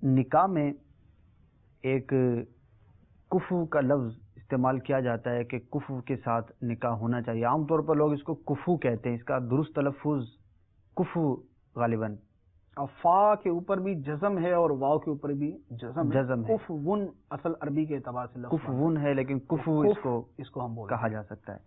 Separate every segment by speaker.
Speaker 1: نکاح میں ایک کفو کا لفظ استعمال کیا جاتا ہے کہ کفو کے ساتھ نکاح ہونا چاہیے. عام طور پر لوگ اس کو کفو کہتے ہیں. اس کا درست تلفظ کفو غالباً
Speaker 2: فا کے اوپر بھی جزم ہے اور واو کے اوپر بھی جزم ہے.
Speaker 1: کفون
Speaker 2: اصل عربی کے اعتبار سے
Speaker 1: کفون ہے، لیکن کفو اس کو ہم کہا جا سکتا ہے.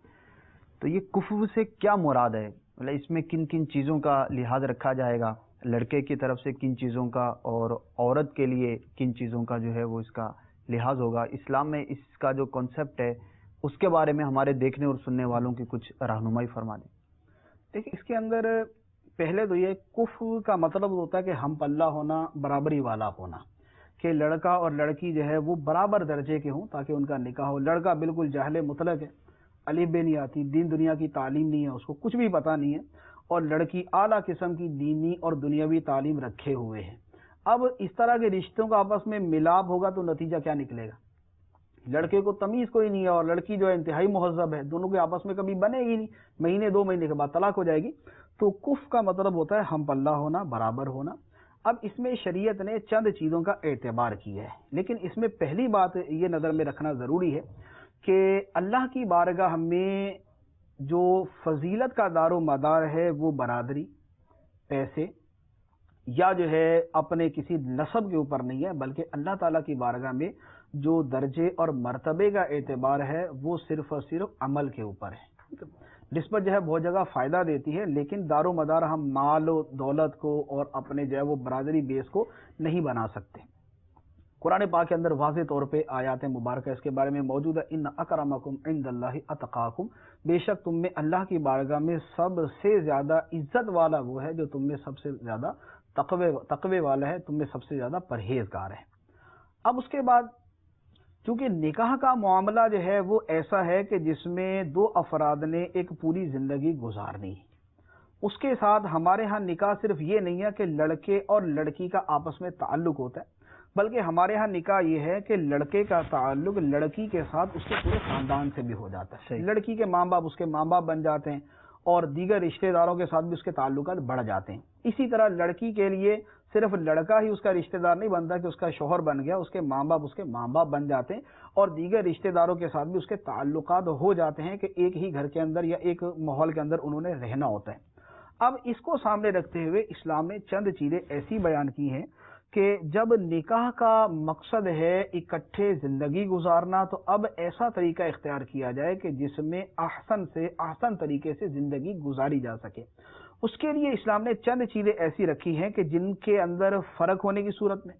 Speaker 1: تو یہ کفو سے کیا مراد ہے؟ مطلب اس میں کن کن چیزوں کا لحاظ رکھا جائے گا؟ لڑکے کی طرف سے کن چیزوں کا اور عورت کے لیے کن چیزوں کا جو ہے وہ اس کا لحاظ ہوگا؟ اسلام میں اس کا جو کانسیپٹ ہے اس کے بارے میں ہمارے دیکھنے اور سننے والوں کی کچھ رہنمائی فرما دیں.
Speaker 2: دیکھیں، اس کے اندر پہلے تو یہ کفو کا مطلب ہوتا ہے کہ ہم پلہ ہونا، برابری والا ہونا، کہ لڑکا اور لڑکی جو ہے وہ برابر درجے کے ہوں تاکہ ان کا نکاح ہو. لڑکا بالکل جاہل مطلق ہے، الف بے نہیں آتی، دین دنیا کی تعلیم نہیں ہے، اس کو کچھ بھی پتہ نہیں ہے، اور لڑکی اعلیٰ قسم کی دینی اور دنیاوی تعلیم رکھے ہوئے ہے. اب اس طرح کے رشتوں کا آپس میں ملاپ ہوگا تو نتیجہ کیا نکلے گا؟ لڑکے کو تمیز کوئی نہیں ہے اور لڑکی جو ہے انتہائی مہذب ہے، دونوں کے آپس میں کبھی بنے گی نہیں، مہینے دو مہینے کے بعد طلاق ہو جائے گی. تو کف کا مطلب ہوتا ہے ہم پلہ ہونا، برابر ہونا. اب اس میں شریعت نے چند چیزوں کا اعتبار کیا ہے، لیکن اس میں پہلی بات یہ نظر میں رکھنا ضروری ہے کہ اللہ کی بارگاہ میں جو فضیلت کا دار و مدار ہے وہ برادری، پیسے یا جو ہے اپنے کسی نسب کے اوپر نہیں ہے، بلکہ اللہ تعالیٰ کی بارگاہ میں جو درجے اور مرتبے کا اعتبار ہے وہ صرف اور صرف عمل کے اوپر ہے. نسبت جو ہے بہت جگہ فائدہ دیتی ہے، لیکن دار و مدار ہم مال و دولت کو اور اپنے جو ہے وہ برادری بیس کو نہیں بنا سکتے. قرآن پاک کے اندر واضح طور پہ آیات مبارکہ اس کے بارے میں موجود ہے. ان اکرمکم عند اللہ اتقاکم، بے شک تم میں اللہ کی بارگاہ میں سب سے زیادہ عزت والا وہ ہے جو تم میں سب سے زیادہ تقوی والا ہے، تم میں سب سے زیادہ پرہیزگار ہے. اب اس کے بعد چونکہ نکاح کا معاملہ جو ہے وہ ایسا ہے کہ جس میں دو افراد نے ایک پوری زندگی گزارنی ہے. اس کے ساتھ ہمارے ہاں نکاح صرف یہ نہیں ہے کہ لڑکے اور لڑکی کا آپس میں تعلق ہوتا ہے، بلکہ ہمارے ہاں نکاح یہ ہے کہ لڑکے کا تعلق لڑکی کے ساتھ اس کے پورے خاندان سے بھی ہو جاتا ہے. لڑکی کے ماں باپ اس کے ماں باپ بن جاتے ہیں اور دیگر رشتہ داروں کے ساتھ بھی اس کے تعلقات بڑھ جاتے ہیں. اسی طرح لڑکی کے لیے صرف لڑکا ہی اس کا رشتہ دار نہیں بنتا کہ اس کا شوہر بن گیا، اس کے ماں باپ بن جاتے ہیں اور دیگر رشتہ داروں کے ساتھ بھی اس کے تعلقات ہو جاتے ہیں کہ ایک ہی گھر کے اندر یا ایک ماحول کے اندر انہوں نے رہنا ہوتا ہے. اب اس کو سامنے رکھتے ہوئے اسلام نے چند چیزیں ایسی بیان کی ہیں کہ جب نکاح کا مقصد ہے اکٹھے زندگی گزارنا تو اب ایسا طریقہ اختیار کیا جائے کہ جس میں احسن سے احسن طریقے سے زندگی گزاری جا سکے. اس کے لیے اسلام نے چند چیزیں ایسی رکھی ہیں کہ جن کے اندر فرق ہونے کی صورت میں،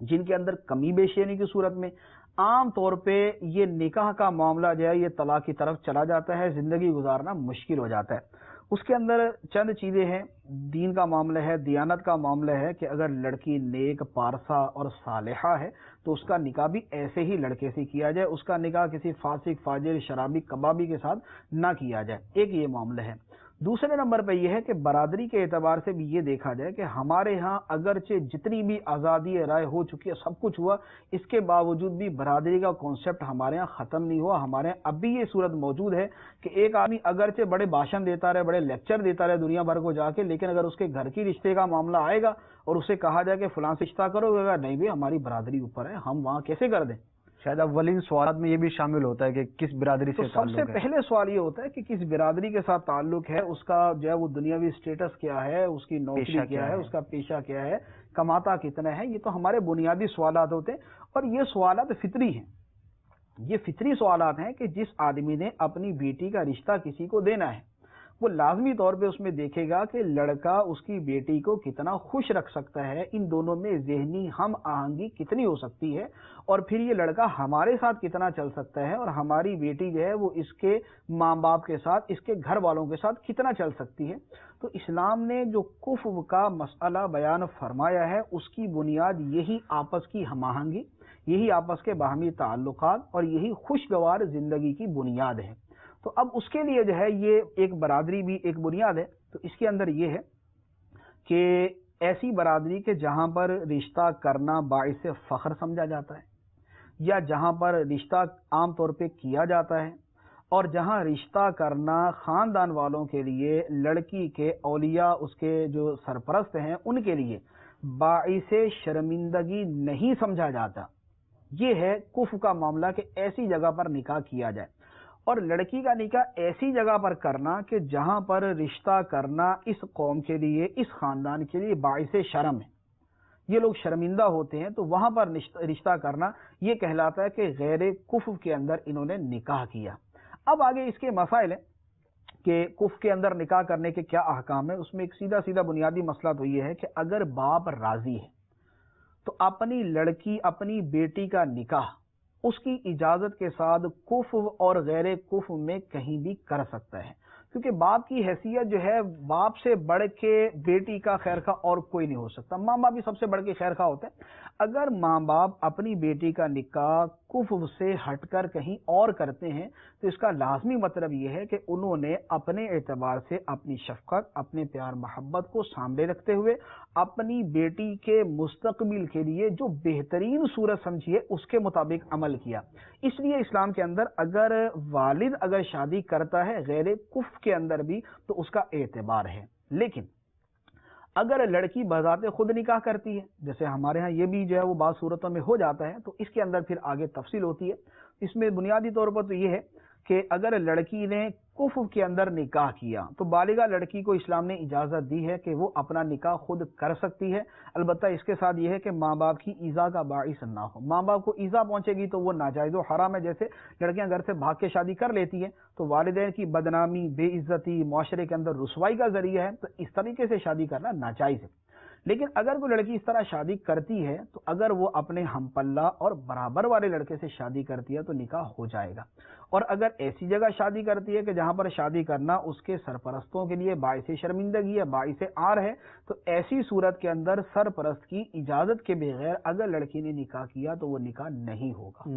Speaker 2: جن کے اندر کمی بیشی ہونے کی صورت میں عام طور پہ یہ نکاح کا معاملہ جو ہے یہ طلاق کی طرف چلا جاتا ہے، زندگی گزارنا مشکل ہو جاتا ہے. اس کے اندر چند چیزیں ہیں. دین کا معاملہ ہے، دیانت کا معاملہ ہے کہ اگر لڑکی نیک پارسا اور صالحہ ہے تو اس کا نکاح بھی ایسے ہی لڑکے سے کیا جائے، اس کا نکاح کسی فاسق فاجر شرابی کبابی کے ساتھ نہ کیا جائے. ایک یہ معاملہ ہے. دوسرے نمبر پہ یہ ہے کہ برادری کے اعتبار سے بھی یہ دیکھا جائے کہ ہمارے ہاں اگرچہ جتنی بھی آزادی رائے ہو چکی ہے، سب کچھ ہوا، اس کے باوجود بھی برادری کا کانسیپٹ ہمارے ہاں ختم نہیں ہوا. ہمارے یہاں اب بھی یہ صورت موجود ہے کہ ایک آدمی اگرچہ بڑے بھاشن دیتا رہے، بڑے لیکچر دیتا رہے دنیا بھر کو جا کے، لیکن اگر اس کے گھر کی رشتے کا معاملہ آئے گا اور اسے کہا جائے کہ فلاں سے رشتہ کرو، گا نہیں بھی ہماری برادری اوپر ہے، ہم وہاں کیسے کر دیں.
Speaker 1: شاید اولین سوالات میں یہ بھی شامل ہوتا ہے کہ کس برادری سے
Speaker 2: سب سے پہلے سوال یہ ہوتا ہے کہ کس برادری کے ساتھ تعلق ہے، اس کا جو ہے وہ دنیاوی سٹیٹس کیا ہے، اس کی نوکری کیا ہے، اس کا پیشہ کیا ہے، کماتا کتنا ہے. یہ تو ہمارے بنیادی سوالات ہوتے ہیں اور یہ سوالات فطری ہیں. یہ فطری سوالات ہیں کہ جس آدمی نے اپنی بیٹی کا رشتہ کسی کو دینا ہے وہ لازمی طور پہ اس میں دیکھے گا کہ لڑکا اس کی بیٹی کو کتنا خوش رکھ سکتا ہے، ان دونوں میں ذہنی ہم آہنگی کتنی ہو سکتی ہے، اور پھر یہ لڑکا ہمارے ساتھ کتنا چل سکتا ہے اور ہماری بیٹی جو ہے وہ اس کے ماں باپ کے ساتھ، اس کے گھر والوں کے ساتھ کتنا چل سکتی ہے. تو اسلام نے جو کفو کا مسئلہ بیان فرمایا ہے اس کی بنیاد یہی آپس کی ہم آہنگی، یہی آپس کے باہمی تعلقات اور یہی خوشگوار زندگی کی بنیاد ہے. تو اب اس کے لیے جو ہے یہ ایک برادری بھی ایک بنیاد ہے. تو اس کے اندر یہ ہے کہ ایسی برادری کے جہاں پر رشتہ کرنا باعث فخر سمجھا جاتا ہے، یا جہاں پر رشتہ عام طور پہ کیا جاتا ہے، اور جہاں رشتہ کرنا خاندان والوں کے لیے، لڑکی کے اولیاء اس کے جو سرپرست ہیں ان کے لیے باعث شرمندگی نہیں سمجھا جاتا. یہ ہے کفر کا معاملہ کہ ایسی جگہ پر نکاح کیا جائے، اور لڑکی کا نکاح ایسی جگہ پر کرنا کہ جہاں پر رشتہ کرنا اس قوم کے لیے، اس خاندان کے لیے باعث شرم ہے، یہ لوگ شرمندہ ہوتے ہیں، تو وہاں پر رشتہ کرنا یہ کہلاتا ہے کہ غیر کفر کے اندر انہوں نے نکاح کیا. اب آگے اس کے مسائل ہیں کہ کفر کے اندر نکاح کرنے کے کیا احکام ہیں. اس میں ایک سیدھا بنیادی مسئلہ تو یہ ہے کہ اگر باپ راضی ہے تو اپنی لڑکی، اپنی بیٹی کا نکاح اس کی اجازت کے ساتھ کفر اور غیر کفر میں کہیں بھی کر سکتا ہے، کیونکہ باپ کی حیثیت جو ہے باپ سے بڑھ کے بیٹی کا خیر خواہ اور کوئی نہیں ہو سکتا. ماں باپ بھی سب سے بڑھ کے خیر خواہ ہوتے ہیں. اگر ماں باپ اپنی بیٹی کا نکاح کفر سے ہٹ کر کہیں اور کرتے ہیں تو اس کا لازمی مطلب یہ ہے کہ انہوں نے اپنے اعتبار سے اپنی شفقت، اپنے پیار محبت کو سامنے رکھتے ہوئے اپنی بیٹی کے مستقبل کے لیے جو بہترین صورت سمجھی ہے اس کے مطابق عمل کیا. اس لیے اسلام کے اندر اگر والد اگر شادی کرتا ہے غیر کفر کے اندر بھی تو اس کا اعتبار ہے. لیکن اگر لڑکی بذات خود نکاح کرتی ہے، جیسے ہمارے ہاں یہ بھی جو ہے وہ بعض صورتوں میں ہو جاتا ہے، تو اس کے اندر پھر آگے تفصیل ہوتی ہے. اس میں بنیادی طور پر تو یہ ہے کہ اگر لڑکی نے کفر کے اندر نکاح کیا تو بالغہ لڑکی کو اسلام نے اجازت دی ہے کہ وہ اپنا نکاح خود کر سکتی ہے. البتہ اس کے ساتھ یہ ہے کہ ماں باپ کی ایذا کا باعث نہ ہو. ماں باپ کو ایذا پہنچے گی تو وہ ناجائز و حرام ہے. جیسے لڑکیاں گھر سے بھاگ کے شادی کر لیتی ہیں تو والدین کی بدنامی، بے عزتی، معاشرے کے اندر رسوائی کا ذریعہ ہے، تو اس طریقے سے شادی کرنا ناجائز ہے. لیکن اگر کوئی لڑکی اس طرح شادی کرتی ہے تو اگر وہ اپنے ہم پلہ اور برابر والے لڑکے سے شادی کرتی ہے تو نکاح ہو جائے گا. اور اگر ایسی جگہ شادی کرتی ہے کہ جہاں پر شادی کرنا اس کے سرپرستوں کے لیے باعث شرمندگی ہے، باعث عار ہے، تو ایسی صورت کے اندر سرپرست کی اجازت کے بغیر اگر لڑکی نے نکاح کیا تو وہ نکاح نہیں ہوگا.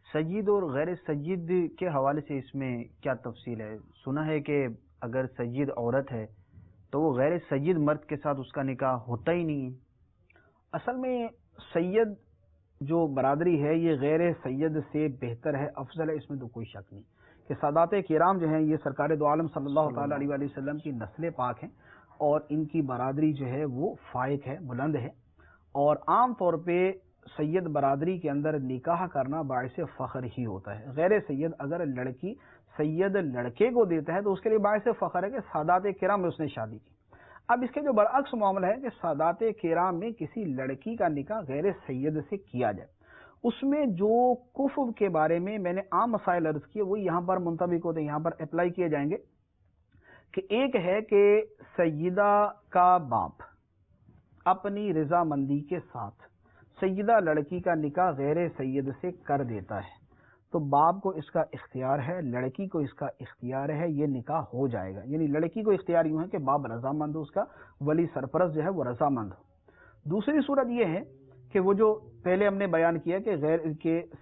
Speaker 1: سید اور غیر سید کے حوالے سے اس میں کیا تفصیل ہے؟ سنا ہے کہ اگر سید عورت ہے تو وہ غیر سید مرد کے ساتھ اس کا نکاح ہوتا ہی نہیں ہے.
Speaker 2: اصل میں سید جو برادری ہے یہ غیر سید سے بہتر ہے، افضل ہے، اس میں تو کوئی شک نہیں کہ سادات کرام جو ہیں یہ سرکار دو عالم صلی اللہ تعالی علیہ وآلہ وسلم کی نسل پاک ہیں، اور ان کی برادری جو ہے وہ فائق ہے، بلند ہے. اور عام طور پہ سید برادری کے اندر نکاح کرنا باعث فخر ہی ہوتا ہے. غیر سید اگر لڑکی سید لڑکے کو دیتا ہے تو اس کے لیے باعث فخر ہے کہ سادات کرام میں اس نے شادی کی. اب اس کے جو برعکس معاملہ ہے کہ سادات کرام میں کسی لڑکی کا نکاح غیر سید سے کیا جائے، اس میں جو کفر کے بارے میں میں نے عام مسائل عرض کیے وہ یہاں پر منطبق ہوتے ہیں، یہاں پر اپلائی کیے جائیں گے. کہ ایک ہے کہ سیدہ کا باپ اپنی رضامندی کے ساتھ سیدہ لڑکی کا نکاح غیر سید سے کر دیتا ہے تو باپ کو اس کا اختیار ہے، لڑکی کو اس کا اختیار ہے، یہ نکاح ہو جائے گا. یعنی لڑکی کو اختیار یوں ہے کہ باپ رضامند ہو، اس کا ولی سرپرست جو ہے وہ رضامند ہو. دوسری صورت یہ ہے کہ وہ جو پہلے ہم نے بیان کیا کہ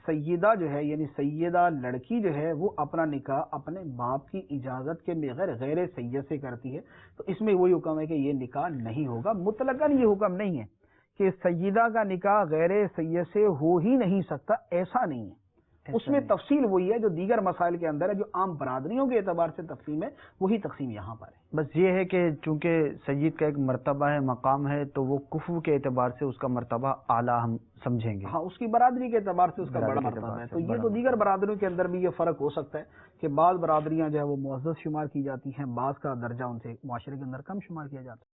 Speaker 2: سیدہ جو ہے یعنی سیدہ لڑکی جو ہے وہ اپنا نکاح اپنے باپ کی اجازت کے بغیر غیر سید سے کرتی ہے، تو اس میں وہی حکم ہے کہ یہ نکاح نہیں ہوگا. مطلقاً یہ حکم نہیں ہے کہ سیدہ کا نکاح غیر سید سے ہو ہی نہیں سکتا، ایسا نہیں ہے. اس میں تفصیل وہی ہے جو دیگر مسائل کے اندر ہے، جو عام برادریوں کے اعتبار سے تقسیم ہے وہی تقسیم یہاں پر ہے.
Speaker 1: بس یہ ہے کہ چونکہ سید کا ایک مرتبہ ہے، مقام ہے، تو وہ کفر کے اعتبار سے اس کا مرتبہ اعلیٰ ہم سمجھیں گے.
Speaker 2: ہاں، اس کی برادری کے اعتبار سے اس کا بڑا مرتبہ ہے. تو یہ تو دیگر برادریوں کے اندر بھی یہ فرق ہو سکتا ہے کہ بعض برادریاں جو ہے وہ معزز شمار کی جاتی ہیں، بعض کا درجہ ان سے معاشرے کے اندر کم شمار کیا جاتا ہے.